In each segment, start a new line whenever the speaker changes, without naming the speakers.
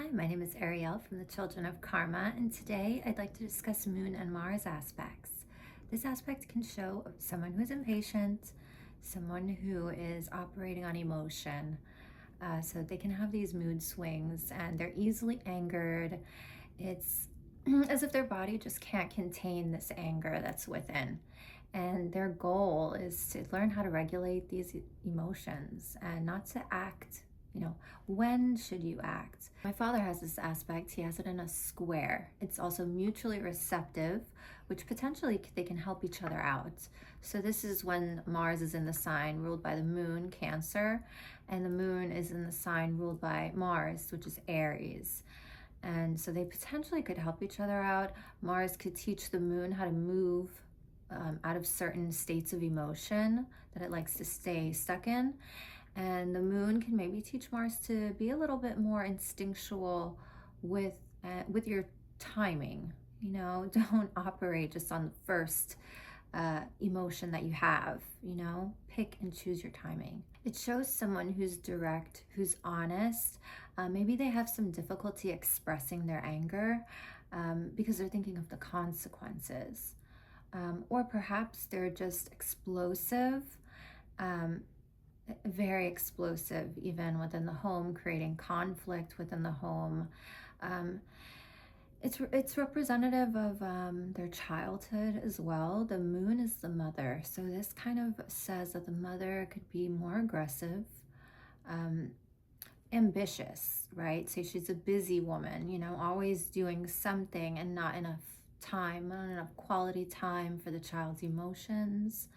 Hi, my name is Ariel from the Children of Karma, and today I'd like to discuss Moon and Mars aspects. This aspect can show someone who is impatient, someone who is operating on emotion, so they can have these mood swings and they're easily angered. It's as if their body just can't contain this anger that's within. And their goal is to learn how to regulate these emotions and not to act. When should you act? My father has this aspect. He has it in a square. It's also mutually receptive, which potentially they can help each other out. So this is when Mars is in the sign ruled by the moon, Cancer, and the moon is in the sign ruled by Mars, which is Aries. And so they potentially could help each other out. Mars could teach the moon how to move out of certain states of emotion that it likes to stay stuck in. And the moon can maybe teach Mars to be a little bit more instinctual with your timing. Don't operate just on the first emotion that you have. Pick and choose your timing. It shows someone who's direct, who's honest. Maybe they have some difficulty expressing their anger because they're thinking of the consequences. Or perhaps they're just explosive, very explosive even within the home, creating conflict within the home. It's representative of their childhood as well. The moon is the mother, so this kind of says that the mother could be more aggressive, ambitious, right? So she's a busy woman, always doing something and not enough time, not enough quality time for the child's emotions.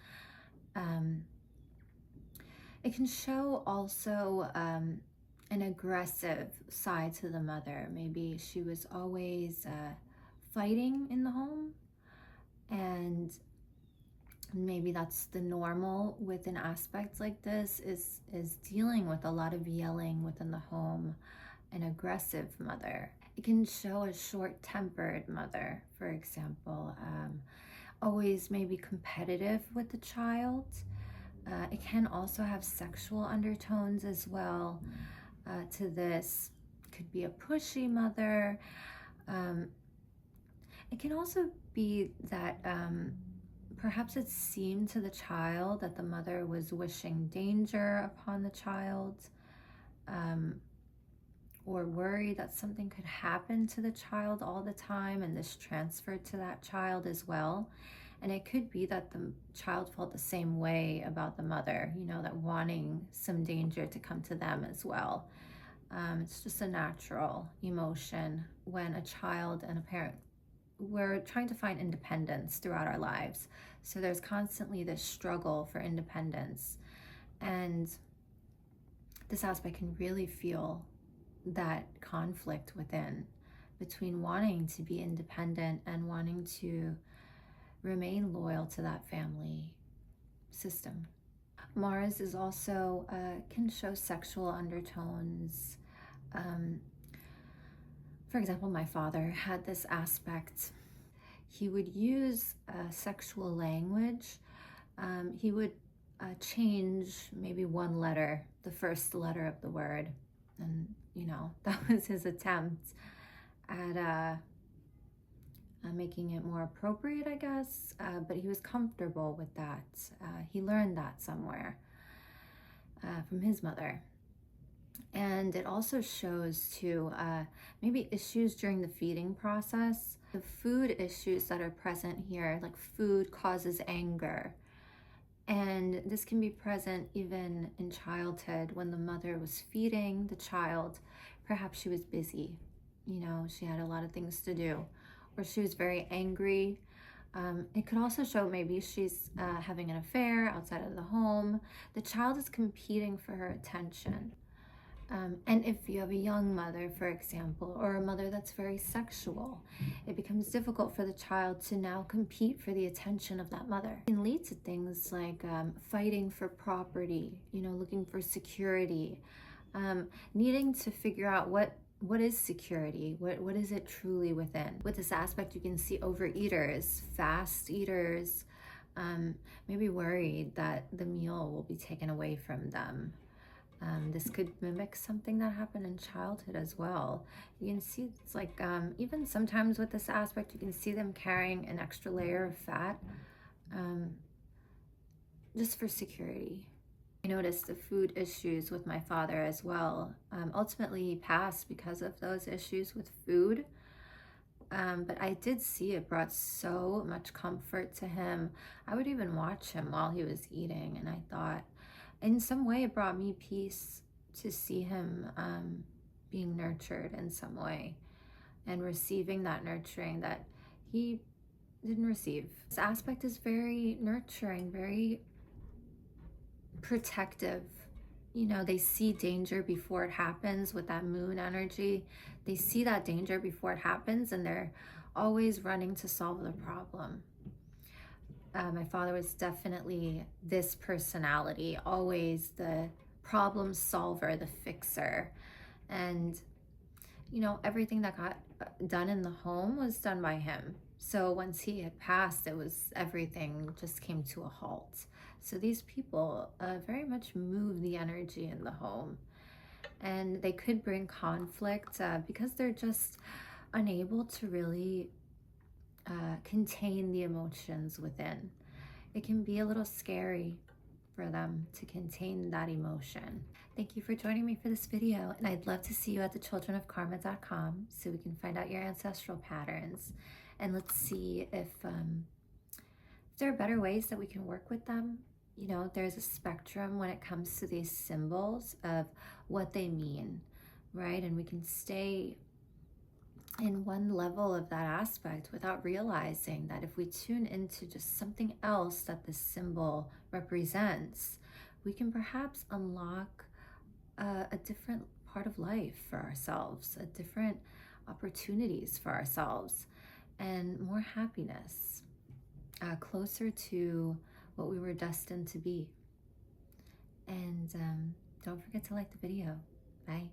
It can show also an aggressive side to the mother. Maybe she was always fighting in the home, and maybe that's the normal with an aspect like this is dealing with a lot of yelling within the home, an aggressive mother. It can show a short-tempered mother, for example, always maybe competitive with the child. It can also have sexual undertones as well to this. Could be a pushy mother. It can also be that perhaps it seemed to the child that the mother was wishing danger upon the child, or worried that something could happen to the child all the time, and this transferred to that child as well. And it could be that the child felt the same way about the mother, that wanting some danger to come to them as well. It's just a natural emotion when a child and a parent, we're trying to find independence throughout our lives. So there's constantly this struggle for independence. And this aspect can really feel that conflict within, between wanting to be independent and wanting to remain loyal to that family system. Mars is also can show sexual undertones. For example, my father had this aspect. He would use sexual language. He would change maybe one letter, the first letter of the word, and that was his attempt at making it more appropriate, I guess, but he was comfortable with that. He learned that somewhere from his mother. And it also shows too maybe issues during the feeding process. The food issues that are present here, like food causes anger. And this can be present even in childhood when the mother was feeding the child. Perhaps she was busy, she had a lot of things to do, or she was very angry. It could also show maybe she's having an affair outside of the home. The child is competing for her attention. And if you have a young mother, for example, or a mother that's very sexual, it becomes difficult for the child to now compete for the attention of that mother. It can lead to things like fighting for property, looking for security, needing to figure out what is security, what is it truly within. With this aspect, you can see overeaters, fast eaters, maybe worried that the meal will be taken away from them. This could mimic something that happened in childhood as well. You can see it's like, even sometimes with this aspect, you can see them carrying an extra layer of fat, um, just for security. I noticed the food issues with my father as well. Ultimately, he passed because of those issues with food. But I did see it brought so much comfort to him. I would even watch him while he was eating, and I thought, in some way, it brought me peace to see him being nurtured in some way and receiving that nurturing that he didn't receive. This aspect is very nurturing, very protective. You know, they see danger before it happens with that moon energy. They see that danger before it happens, and they're always running to solve the problem. My father was definitely this personality, always the problem solver, the fixer. And, you know, everything that got done in the home was done by him. So once he had passed, it was everything just came to a halt. So these people very much move the energy in the home, and they could bring conflict because they're just unable to really contain the emotions within. It can be a little scary for them to contain that emotion. Thank you for joining me for this video, and I'd love to see you at thechildrenofkarma.com so we can find out your ancestral patterns, and let's see if there are better ways that we can work with them. You know, there's a spectrum when it comes to these symbols of what they mean, right? And we can stay in one level of that aspect without realizing that if we tune into just something else that this symbol represents, we can perhaps unlock a different part of life for ourselves, a different opportunities for ourselves, and more happiness, closer to what we were destined to be. And don't forget to like the video. Bye.